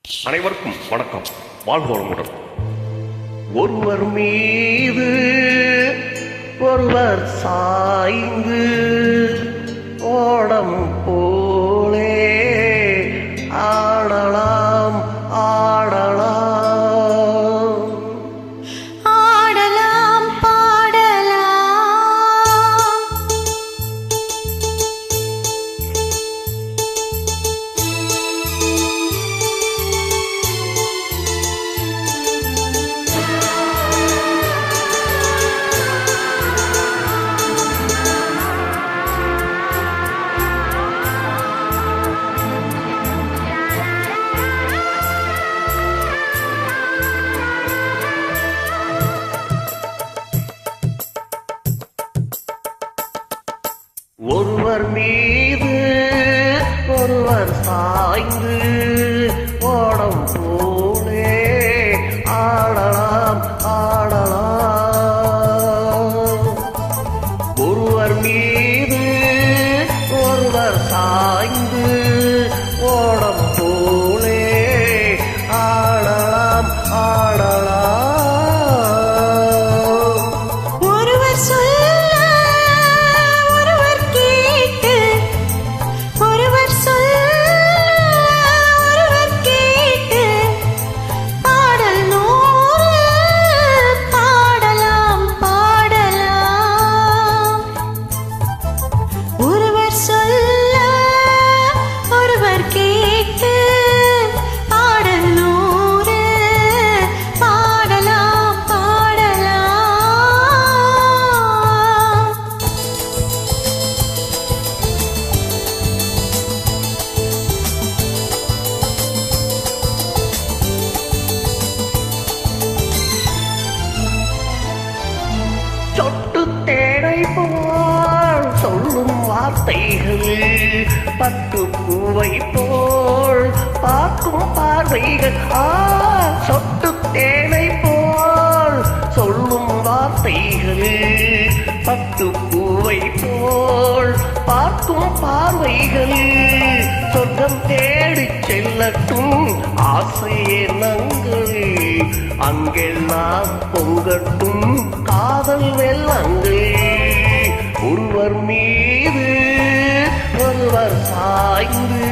அனைவருக்கும் வணக்கம். வாழ்க வளமுடன். ஒருவர் மீது ஒருவர் சாய்ந்து ஓடம் போலே ஆடலாம் ஆடலாம் ஆடலாம் பாடலாம். ஒருவர் மீது ஒருவர் சாய்ந்து ஓடம் போலே ஆடலாம் ஆடலாம். ஒருவர் மீது ஒருவர் சாய்ந்து ஓடம் போலே ஆடலாம் ஆடலாம். ஒருவர் சொல்ல ஒருவர் கேட்டு, ஒருவர் சொல்ல ஒருவர் கேட்டு, பாடல் நூறு பாடலாம் பாடலாம். ஒருவர் சொல்ல ஒருவர் கேட்டு, பாடல் நூறு பாடலாம் பாடலாம். சொட்டு தேனை போல் சொல்லும் வார்த்தைகள், பட்டு பூவை போல் பார்க்கும் பார்வைகள். சொட்டு தேனை போல் சொல்லும் வார்த்தைகள், பட்டு பூவை போல் பார்க்கும் பார்வைகள். சொர்க்கம் தேடிச் செல்லட்டும் ஆசை எண்ணங்கள், அங்கெல்லாம் பொங்கட்டும் காதல் வெள்ளங்கள். ஒருவர் மீது ஒருவர் சாய்ந்து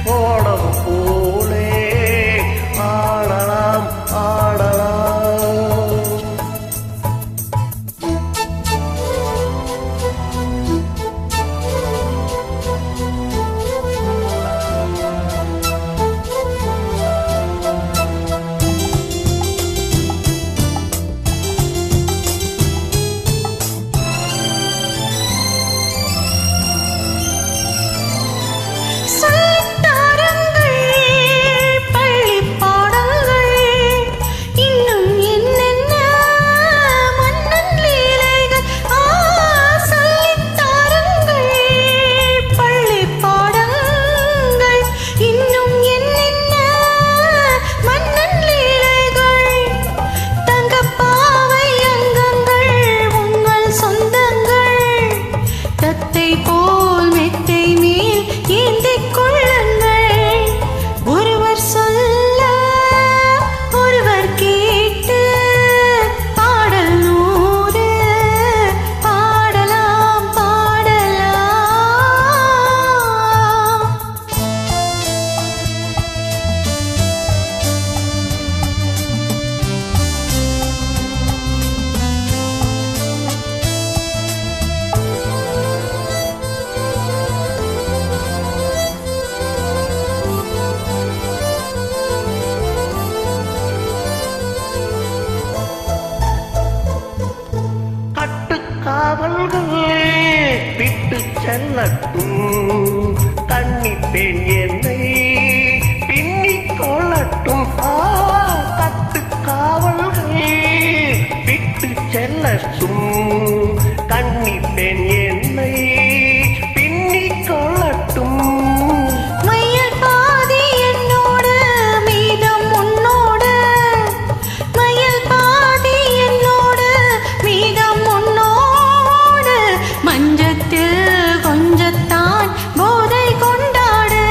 ஓடம் போலே ஆடலாம் ஆடலாம். சொல்லித்தாருங்கள் பள்ளிப் பாடல்கள், இன்னும் என்னென்ன மன்னன் லீலைகள். சொல்லித்தாருங்கள் பள்ளிப் பாடல்கள், இன்னும் என்னென்ன மன்னன் லீலைகள். தங்கப்பாவை அங்கங்கள் உங்கள் சொந்தங்கள், தத்தை போல் மெத்தை மேல் ஏந்திக் கொள்ளுங்கள். ஒருவர் சொல்ல ஒருவர் கேட்டு, பாடல் நூறு பாடலாம் பாடலாம். கட்டுக்காவல்கள் விட்டு செல்லட்டும், கன்னி பெண் என்னை பின்னிக் கொள்ளட்டும். கட்டுக்காவல்கள் விட்டு செல்லட்டும், கன்னி பெண் என்னை பின்னிக் கொள்ளட்டும். மையல் பாதி என்னோடு மீதம் உன்னோடு, மையல் பாதி என்னோடு மீதம் உன்னோடு. மஞ்சத்தில் கொஞ்சத்தான் போதை கொண்டாடு,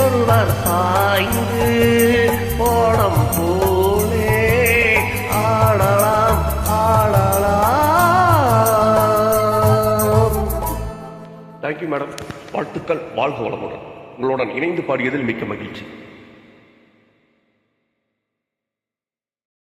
ஒருவர் சாய்ந்து ஓடம் போலே ஆடலாம் ஆடலாம். Thank you madam. வாழ்த்துக்கள். வாழ்க வளமுடன். உங்களுடன் இணைந்து பாடியதில் மிக்க மகிழ்ச்சி.